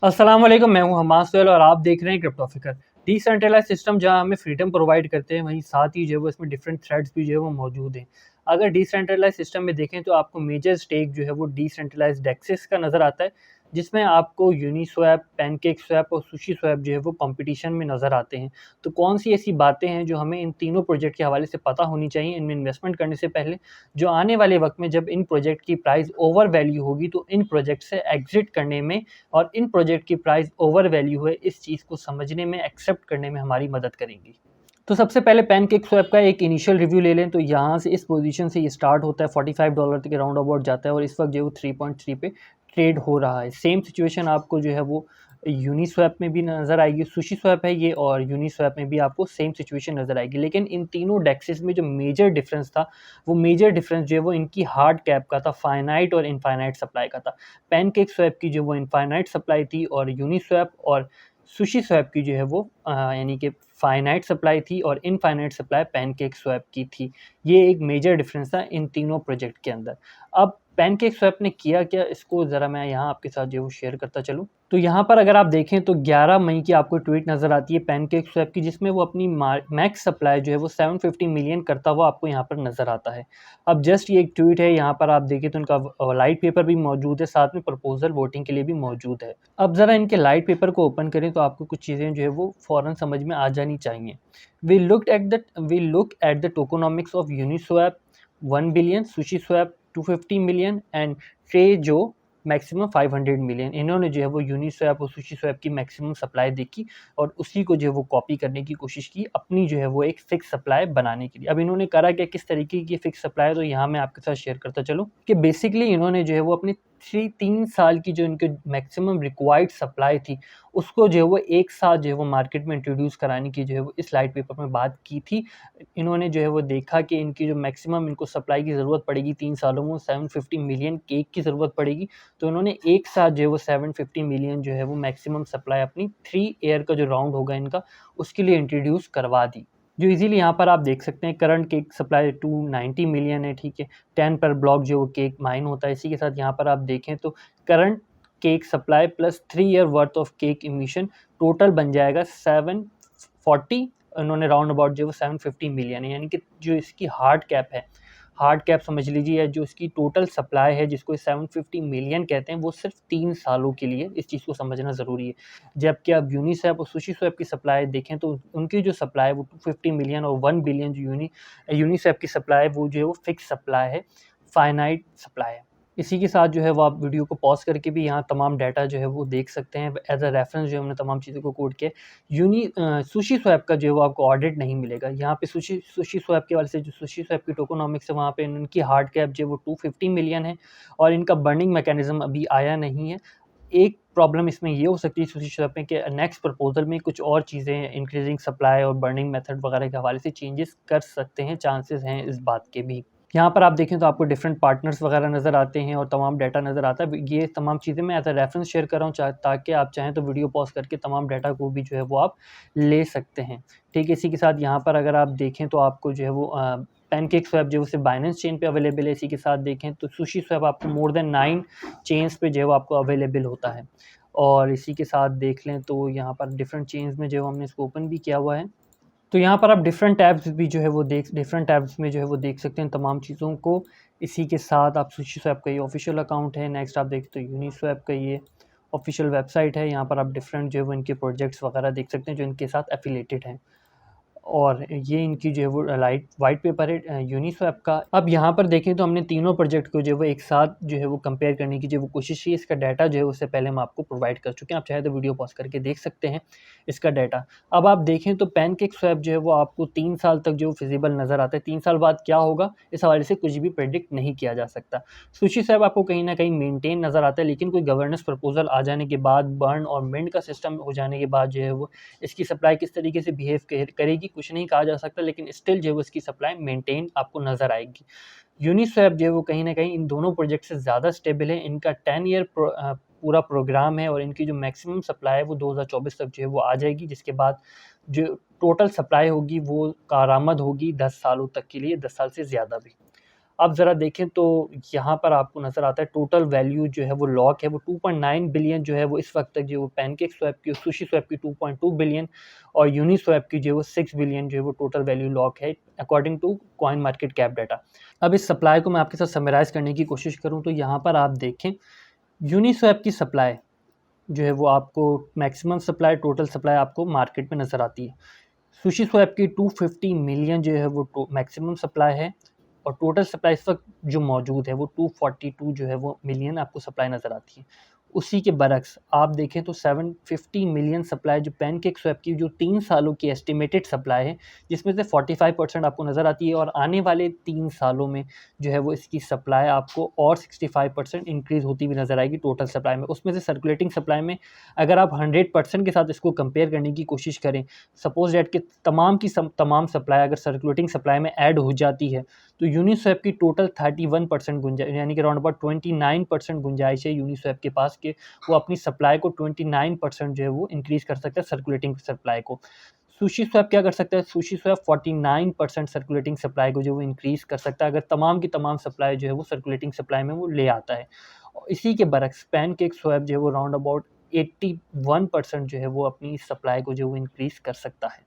अस्सलाम वालेकुम, मैं हूं हमास सोहेल और आप देख रहे हैं क्रिप्टोफिकर। डिसेंट्रलाइज सिस्टम जहां हमें फ्रीडम प्रोवाइड करते हैं, वहीं साथ ही जो है वो इसमें डिफरेंट थ्रेड्स भी जो है वो मौजूद हैं। अगर डिसेंट्रलाइज सिस्टम में देखें तो आपको मेजर स्टेक जो है वो डिसेंट्रलाइज डेक्सेस का नज़र आता है, जिसमें आपको यूनिस्वैप, पैनकेक स्वैप और सुशी स्वैप जो है वो कंपटीशन में नज़र आते हैं। तो कौन सी ऐसी बातें हैं जो हमें इन तीनों प्रोजेक्ट के हवाले से पता होनी चाहिए इनमें इन्वेस्टमेंट करने से पहले, जो आने वाले वक्त में जब इन प्रोजेक्ट की प्राइस ओवर वैल्यू होगी तो इन प्रोजेक्ट से एग्जिट करने में और इन प्रोजेक्ट की प्राइस ओवर वैल्यू है, इस चीज़ को समझने में, एक्सेप्ट करने में हमारी मदद करेंगी। तो सबसे पहले पैनकेक स्वैप का एक इनिशियल रिव्यू ले लें तो यहाँ से इस पोजीशन से ये स्टार्ट होता है, $45 तक राउंड अबाउट जाता है और इस वक्त जो है वो 3.3 पे ट्रेड हो रहा है। सेम सिचुएशन आपको जो है वो यूनिस्वैप में भी नज़र आएगी। सुशी स्वैप है ये और यूनिस्वैप में भी आपको सेम सिचुएशन नज़र आएगी। लेकिन इन तीनों डेक्सेस में जो मेजर डिफरेंस था, वो मेजर डिफरेंस जो है वो इनकी हार्ड कैप का था, फाइनाइट और इनफाइनाइट सप्लाई का था। पैनकेक स्वैप की जो वो इनफाइनाइट सप्लाई थी और यूनिस्वैप और सुशी स्वैप की जो है वो यानी कि फाइनाइट सप्लाई थी और इनफाइनाइट सप्लाई पैनकेक स्वैप की थी। ये एक मेजर डिफरेंस था इन तीनों प्रोजेक्ट के अंदर। अब पैनकेक स्वैप ने किया क्या, इसको ज़रा मैं यहाँ आपके साथ जो है वो शेयर करता चलूँ। तो यहाँ पर अगर आप देखें तो 11 मई की आपको ट्वीट नज़र आती है पैनकेक स्वैप की, जिसमें वो अपनी मैक्स सप्लाई जो है वो 750 मिलियन करता हुआ आपको यहाँ पर नज़र आता है। अब जस्ट ये एक ट्वीट है, यहाँ पर आप देखें तो उनका लाइट पेपर भी मौजूद है, साथ में प्रपोजल वोटिंग के लिए भी मौजूद है। अब ज़रा इनके लाइट पेपर को ओपन करें तो आपको कुछ चीज़ें जो है वो फ़ौरन समझ में आ जानी चाहिए। We look at the tokenomics of Uniswap 1 billion, SushiSwap 250 million and Trejo maximum 500 million. इन्होंने जो है वो यूनिस्वैप और सुशी स्वैप की मैक्सिमम सप्लाई देखी और उसी को जो है वो कॉपी करने की कोशिश की, अपनी जो है वो एक फिक्स सप्लाई बनाने के लिए। अब इन्होंने करा क्या, किस तरीके की फिक्स सप्लाई, तो यहाँ मैं आपके साथ शेयर करता चलूँ कि बेसिकली इन्होंने जो है वो अपनी 3 साल की जो इनके मैक्सिमम रिक्वायर्ड सप्लाई थी, उसको जो है वो एक साथ जो है वो मार्केट में इंट्रोड्यूस कराने की जो है वो इस लाइट पेपर में बात की थी। इन्होंने जो है वो देखा कि इनकी जो मैक्सिमम इनको सप्लाई की ज़रूरत पड़ेगी 3 सालों में 750 मिलियन केक की ज़रूरत पड़ेगी। तो इन्होंने एक साथ जो है वो 750 मिलियन जो है वो मैक्सिमम सप्लाई अपनी 3 ईयर का जो राउंड होगा इनका, उसके लिए इंट्रोड्यूस करवा दी। जो इजीली यहाँ पर आप देख सकते हैं करंट केक सप्लाई 290 मिलियन है, ठीक है। 10 पर ब्लॉक जो वो केक माइन होता है। इसी के साथ यहाँ पर आप देखें तो current cake supply plus 3 year worth of cake emission total बन जाएगा 740। उन्होंने राउंड अबाउट जो है वो 750 मिलियन है, यानी कि जो इसकी हार्ड कैप है, हार्ड कैप समझ लीजिए, जो इसकी टोटल सप्लाई है जिसको 750 मिलियन कहते हैं, वो सिर्फ 3 सालों के लिए। इस चीज़ को समझना ज़रूरी है। जबकि आप यूनिस्वैप और सुशी स्वैप की सप्लाई देखें तो उनकी जो सप्लाई है वो 250 मिलियन और 1 बिलियन जो यूनिस्वैप की सप्लाई है वो जो है वो फिक्स सप्लाई है, फाइनाइट सप्लाई है। इसी के साथ जो है वो आप वीडियो को पॉज़ करके भी यहाँ तमाम डाटा जो है वो देख सकते हैं। एज़ अ रेफ़रेंस जो हमने तमाम चीज़ों को कोट किया। सुशी स्वैप का जो है वो आपको ऑडिट नहीं मिलेगा। यहाँ पे सुशी स्वैप के वाले से जो सुशी स्वैप की टोकेनोमिक्स है, वहाँ पे इनकी हार्ड कैप जो है वो 250 मिलियन है और इनका बर्निंग मैकेनिज़्म अभी आया नहीं है। एक प्रॉब्लम इसमें ये हो सकती है सुशी स्वैप में कि नेक्स्ट प्रपोज़ल में कुछ और चीज़ें इंक्रीज़िंग सप्लाई और बर्निंग मेथड वगैरह के हवाले से चेंजेस कर सकते हैं, चांसेस हैं इस बात के भी। यहाँ पर आप देखें तो आपको डिफरेंट पार्टनर्स वगैरह नज़र आते हैं और तमाम डाटा नज़र आता है। ये तमाम चीज़ें मैं एज़ अ रेफरेंस शेयर कर रहा हूँ ताकि आप चाहें तो वीडियो पॉज़ करके तमाम डाटा को भी जो है वो आप ले सकते हैं। ठीक है, इसी के साथ यहाँ पर अगर आप देखें तो आपको जो है वो पैनकेक स्वैप जो है सिर्फ बाइनेंस चेन पे अवेलेबल है। इसी के साथ देखें तो सुशी स्वैप आपको मोर देन 9 चेन्स पे जो है वो आपको अवेलेबल होता है। और इसी के साथ देख लें तो यहाँ पर डिफरेंट चेन्स में जो है हमने इसको ओपन भी किया हुआ है। तो यहाँ पर आप डिफरेंट टैब्स भी जो है वो डिफरेंट टैब्स में जो है वो देख सकते हैं तमाम चीज़ों को। इसी के साथ आप सुशी स्वैप का ये ऑफिशियल अकाउंट है। नेक्स्ट आप देखते तो यूनिस्वैप का ये ऑफिशियल वेबसाइट है। यहाँ पर आप डिफरेंट जो है वो इनके प्रोजेक्ट्स वगैरह देख सकते हैं जो इनके साथ एफिलेटेड हैं। और ये इनकी जो है वो वाइट पेपर है यूनिस्वैप का। अब यहाँ पर देखें तो हमने तीनों प्रोजेक्ट को जो है वो एक साथ जो है वो कंपेयर करने की जो वो कोशिश की। इसका डाटा जो है उससे पहले हम आपको प्रोवाइड कर चुके हैं, आप चाहे तो वीडियो पॉज करके देख सकते हैं इसका डाटा। अब आप देखें तो पैनकेक स्वैप जो है वो आपको 3 साल तक जो फिजिबल नज़र आता है। 3 साल बाद क्या होगा इस हवाले से कुछ भी प्रेडिक्ट नहीं किया जा सकता। सुशी स्वैप आपको कहीं ना कहीं मेनटेन नज़र आता है, लेकिन कोई गवर्नेंस प्रपोजल आ जाने के बाद, बर्न और मिंट का सिस्टम हो जाने के बाद जो है वो इसकी सप्लाई किस तरीके से बिहेव करेगी कुछ नहीं कहा जा सकता, लेकिन स्टिल जो है उसकी सप्लाई मेंटेन आपको नज़र आएगी। यूनिस्वैप जो है वो कहीं ना कहीं इन दोनों प्रोजेक्ट से ज़्यादा स्टेबल है। इनका 10 ईयर पूरा प्रोग्राम है और इनकी जो मैक्सिमम सप्लाई है वो 2024 तक जो है वो आ जाएगी, जिसके बाद जो टोटल सप्लाई होगी वो कारामद होगी 10 सालों तक के लिए, 10 साल से ज़्यादा भी। आप ज़रा देखें तो यहाँ पर आपको नज़र आता है टोटल वैल्यू जो है वो लॉक है वो 2.9 बिलियन जो है वो इस वक्त तक जो वो पैनकेक स्वैप की, सुशी स्वैप की 2.2 बिलियन और यूनिस्वैप की जो है वो 6 बिलियन जो है वो टोटल वैल्यू लॉक है according to coin market cap data. अब इस सप्लाई को मैं आपके साथ समराइज़ करने की कोशिश करूँ तो यहाँ पर आप देखें यूनिस्वैप की सप्लाई जो है वो आपको मैक्सिमम सप्लाई, टोटल सप्लाई आपको मार्केट में नज़र आती है। सुशी स्वैप की 250 मिलियन जो है वो मैक्सिमम सप्लाई है और टोटल सप्लाई इस वक्त जो मौजूद है वो 242 जो है वो मिलियन आपको सप्लाई नज़र आती है। उसी के बरक्स आप देखें तो 750 मिलियन सप्लाई जो पैनकेक स्वैप की जो 3 सालों की एस्टिमेटेड सप्लाई है, जिसमें से 45% आपको नज़र आती है और आने वाले 3 सालों में जो है वो इसकी सप्लाई आपको और 65% इंक्रीज़ होती हुई नज़र आएगी टोटल सप्लाई में। उसमें से सर्कुलेटिंग सप्लाई में अगर आप 100% के साथ इसको कंपेयर करने की कोशिश करें, सपोज़ दैट कि तमाम सप्लाई अगर सर्कुलेटिंग सप्लाई में ऐड हो जाती है, तो यूनिस्वैप की टोटल 31% गुंजाइश यानी कि अराउंड अबाउट 29% गुंजाइश है यूनिस्वैप के पास कि वो अपनी सप्लाई को 29% जो है वो इंक्रीज़ कर सकता है सर्कुलेटिंग सप्लाई को। सुशी स्वैप क्या कर सकता है? सुशी स्वैप 49% सर्कुलेटिंग सप्लाई को जो वो इंक्रीज़ कर सकता है अगर तमाम की तमाम सप्लाई जो है वो सर्कुलेटिंग सप्लाई में वो ले आता है। और इसी के बरक्स पैनकेक स्वैप जो है वो अराउंड अबाउट 81% जो है वो अपनी सप्लाई को जो वो इंक्रीज़ कर सकता है।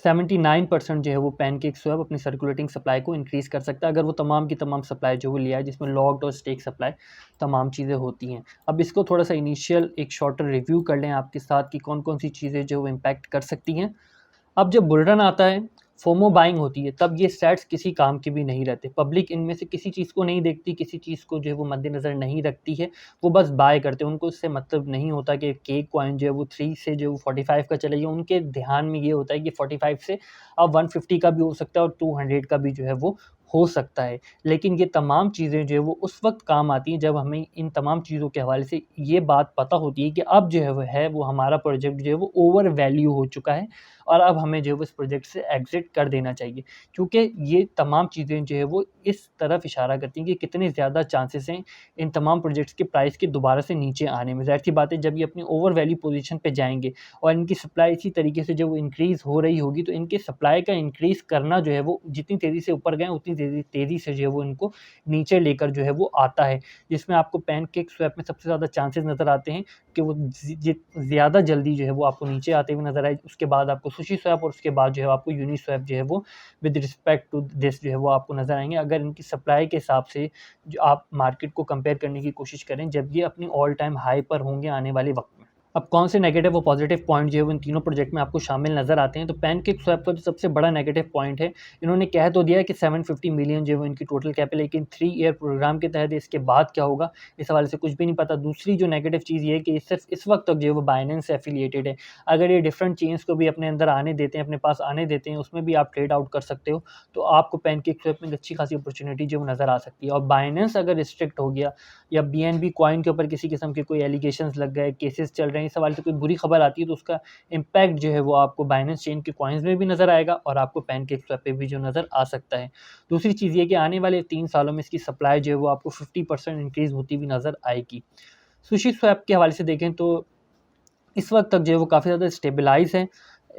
79% जो है वो पैनकेक स्वैप अपनी सर्कुलेटिंग सप्लाई को इंक्रीज़ कर सकता है अगर वो तमाम की तमाम सप्लाई जो वो लिया है जिसमें लॉक्ड और स्टेक सप्लाई तमाम चीज़ें होती हैं। अब इसको थोड़ा सा इनिशियल एक शॉर्टर रिव्यू कर लें आपके साथ कि कौन-कौन सी चीज़ें जो वो इम्पैक्ट कर सकती हैं। अब जब बुल रन आता है, फोमो बाइंग होती है, तब ये स्टैट्स किसी काम के भी नहीं रहते। पब्लिक इनमें से किसी चीज़ को नहीं देखती, किसी चीज़ को जो है वो मद्देनज़र नहीं रखती है, वो बस बाय करते हैं। उनको इससे मतलब नहीं होता कि केक कॉइन जो है वो 3 से जो 45 का चले गया, उनके ध्यान में ये होता है कि 45 से अब 150 का भी हो सकता है और 200 का भी जो है वो हो सकता है। लेकिन ये तमाम चीज़ें जो है वो उस वक़्त काम आती हैं जब हमें इन तमाम चीज़ों के हवाले से ये बात पता होती है कि अब जो है वो हमारा प्रोजेक्ट जो है वो ओवर वैल्यू हो चुका है और अब हमें जो है वो इस प्रोजेक्ट से एग्ज़िट कर देना चाहिए। क्योंकि ये तमाम चीज़ें जो है वो इस तरफ इशारा करती हैं कि कितने ज़्यादा चांसेस हैं इन तमाम प्रोजेक्ट्स के प्राइस के दोबारा से नीचे आने में। ज़ाहिर-सी बात है जब ये अपनी ओवर वैल्यू पोज़ीशन पे जाएँगे और इनकी सप्लाई इसी तरीके से जब वो इंक्रीज़ हो रही होगी तो इनकी सप्लाई का इंक्रीज़ करना जो है वो जितनी तेज़ी से ऊपर गए उतनी तेज़ी से जो है वो इनको नीचे लेकर जो है वो आता है। जिसमें आपको पैनकेक स्वैप में सबसे ज़्यादा चांसेस नज़र आते हैं कि वो ज़्यादा जल्दी जो है वो आपको नीचे आते हुए नज़र आए। उसके बाद आपको सुशी स्वैप और उसके बाद जो है आपको यूनिस्वैप जो है वो विद रिस्पेक्ट टू दिस जो है वो आपको नज़र आएँगे। अगर इनकी सप्लाई के हिसाब से जो आप मार्केट को कंपेयर करने की कोशिश करें जब ये अपनी ऑल टाइम हाई पर होंगे आने वाले वक़्त में। अब कौन से नेगेटिव और पॉजिटिव पॉइंट जो है वो इन तीनों प्रोजेक्ट में आपको शामिल नज़र आते हैं। तो पैनकेक स्वैप का जो सबसे बड़ा नेगेटिव पॉइंट है, इन्होंने कह तो दिया है कि 750 मिलियन जो है वो इनकी टोटल कैप है, लेकिन 3 ईयर प्रोग्राम के तहत इसके बाद क्या होगा, इस हवाले से कुछ भी नहीं पता। दूसरी जो नेगेटिव चीज़ ये है कि सिर्फ़ इस वक़्त तक जो है वो बाइनेंस से एफ़िलिएटेड है। अगर ये डिफरेंट चेन्स को भी अपने अंदर आने देते हैं, अपने पास आने देते हैं, उसमें भी आप ट्रेड आउट कर सकते हो, तो आपको पैनकेक स्वैप में एक अच्छी खासी अपॉर्च्युनिटी जो नज़र आ सकती है। और बाइनेंस अगर रिस्ट्रिक्ट हो गया या बीएनबी कॉइन के ऊपर किसी किस्म के कोई एलिगेशंस लग गए, केसेस चल रहे हैं, इस हवाले से कोई बुरी खबर आती है तो उसका इम्पैक्ट जो है वो आपको बाइनेंस चेन के कॉइन्स में भी नज़र आएगा और आपको पैनकेक स्वैप पे भी जो नज़र आ सकता है। दूसरी चीज़ ये कि आने वाले 3 सालों में इसकी सप्लाई जो है वो आपको 50% इंक्रीज़ होती हुई नज़र आएगी। सुशी स्वैप के हवाले से देखें तो इस वक़्त तक जो है वो काफ़ी ज़्यादा स्टेबलाइज़ है।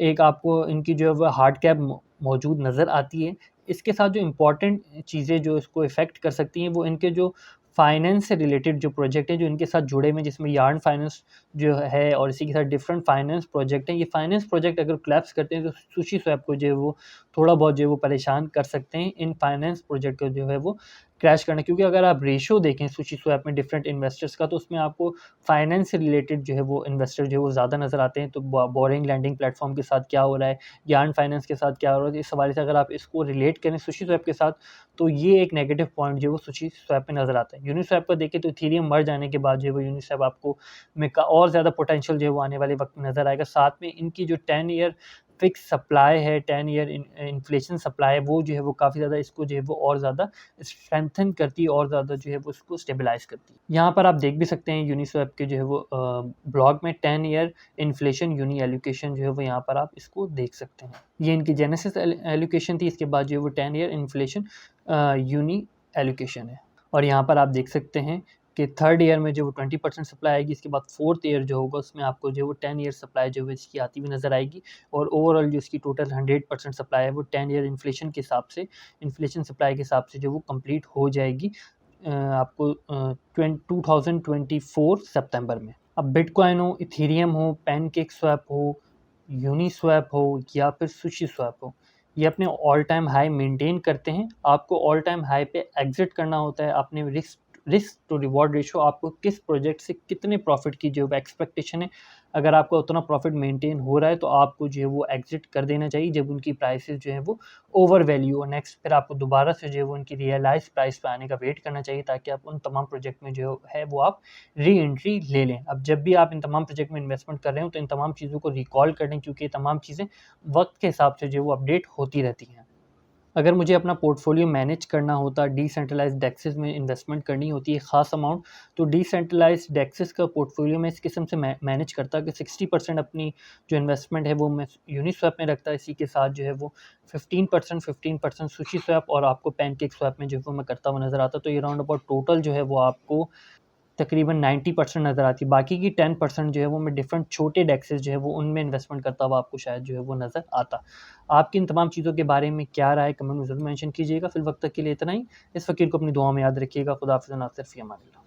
एक आपको इनकी जो है वो हार्ड कैप मौजूद नज़र आती है। इसके साथ जो इम्पोर्टेंट चीज़ें जो इसको इफ़ेक्ट कर सकती हैं वो इनके जो फाइनेंस से रिलेटेड जो प्रोजेक्ट हैं जो इनके साथ जुड़े हुए हैं जिसमें यार्न फाइनेंस जो है और इसी के साथ डिफरेंट फाइनेंस प्रोजेक्ट हैं। ये फाइनेंस प्रोजेक्ट अगर कोलैप्स करते हैं तो सुशी स्वैप को जो है वो थोड़ा बहुत जो है वो परेशान कर सकते हैं। इन फाइनेंस प्रोजेक्ट को जो है वो क्रैश करना, क्योंकि अगर आप रेशियो देखें सुशी स्वैप में डिफरेंट इन्वेस्टर्स का तो उसमें आपको फाइनेंस से रिलेटेड जो है वो इन्वेस्टर जो है वो ज़्यादा नज़र आते हैं। तो बोरिंग लैंडिंग प्लेटफॉर्म के साथ क्या हो रहा है, यार्न फाइनेंस के साथ क्या हो रहा है, इस हवाले से अगर आप इसको रिलेट करें सुशी स्वैप के साथ तो ये एक नेगेटिव पॉइंट जो है वो सुशी स्वैप में नज़र आता है। यूनिस्वैप को देखें तो इथेरियम मर जाने के बाद जो है वो यूनिस्वैप आपको में का और ज़्यादा पोटेंशियल जो है वो आने वाले वक्त में नज़र आएगा। साथ में इनकी जो 10 ईयर फिक्स सप्लाई है, 10 ईयर इन्फ्लेशन सप्लाई है, वो जो है वो काफ़ी ज़्यादा इसको जो है वो और ज़्यादा स्ट्रेंथन करती है और ज़्यादा जो है वो उसको स्टेबलाइज़ करती है। यहाँ पर आप देख भी सकते हैं यूनिस्वैप के जो है वो ब्लॉग में 10 ईयर इन्फ्लेशन यूनी एलोकेशन जो है वो यहाँ पर आप इसको देख सकते हैं। ये इनकी जेनेसिस एलोकेशन थी, इसके बाद जो है वो 10 ईयर इन्फ्लेशन यूनी एलोकेशन है। और यहाँ पर आप देख सकते हैं कि थर्ड ईयर में जो वो 20% सप्लाई आएगी, इसके बाद फोर्थ ईयर जो होगा उसमें आपको जो वो 10 ईयर सप्लाई जो है इसकी आती हुई नज़र आएगी। और ओवरऑल जो इसकी टोटल 100% सप्लाई है वो 10 ईयर इन्फ्लेशन के हिसाब से, इन्फ्लेशन सप्लाई के हिसाब से जो वो कंप्लीट हो जाएगी आपको 2024 सितंबर में। अब बिटकॉइन हो, इथेरियम हो, पैनकेक स्वैप हो, यूनिस्वैप हो या फिर सुशी स्वैप हो, ये अपने ऑल टाइम हाई मेंटेन करते हैं। आपको ऑल टाइम हाई पे एग्जिट करना होता है। आपने रिस्क टू रिवॉर्ड रेशो, आपको किस प्रोजेक्ट से कितने प्रॉफिट की जो एक्सपेक्टेशन है, अगर आपका उतना प्रॉफिट मेंटेन हो रहा है तो आपको जो है वो एग्जिट कर देना चाहिए जब उनकी प्राइसेस जो है वो ओवर वैल्यू हो। नेक्स्ट फिर आपको दोबारा से जो है वो उनकी रियलाइज प्राइस पे आने का वेट करना चाहिए ताकि आप उन तमाम प्रोजेक्ट में जो है वो आप री एंट्री ले लें। अब जब भी आप इन तमाम प्रोजेक्ट में इन्वेस्टमेंट कर रहे हो तो इन तमाम चीज़ों को रिकॉल कर लें, क्योंकि ये तमाम चीज़ें वक्त के हिसाब से जो है वो अपडेट होती रहती हैं। अगर मुझे अपना पोर्टफोलियो मैनेज करना होता, डिसेंट्रलाइज्ड डेक्सेस में इन्वेस्टमेंट करनी होती है ख़ास अमाउंट, तो डिसेंट्रलाइज्ड डेक्सेस का पोर्टफोलियो मैं इस किस्म से मैनेज करता कि 60% अपनी जो इन्वेस्टमेंट है वो मैं यूनिस्वैप में रखता। इसी के साथ जो है वो 15% सुशी स्वैप और आपको पैनकेक स्वैप में जो है वो मैं करता हुआ नज़र आता। तो ये राउंड अबाउट टोटल जो है वो आपको तकरीबन 90% नज़र आती है। बाकी की 10% जो है वो मैं डिफरेंट छोटे डेक्सेस जो है वो उनमें इन्वेस्टमेंट करता हुआ आपको शायद जो है वो नज़र आता। आपकी इन तमाम चीज़ों के बारे में क्या राय है कमेंट में ज़रूर मेंशन कीजिएगा। फिल वक्त तक के लिए इतना ही। इस फ़कीर को अपनी दुआ में याद रखिएगा। खुदा हाफ़िज़, नासिर फ़ी अमान अल्लाह।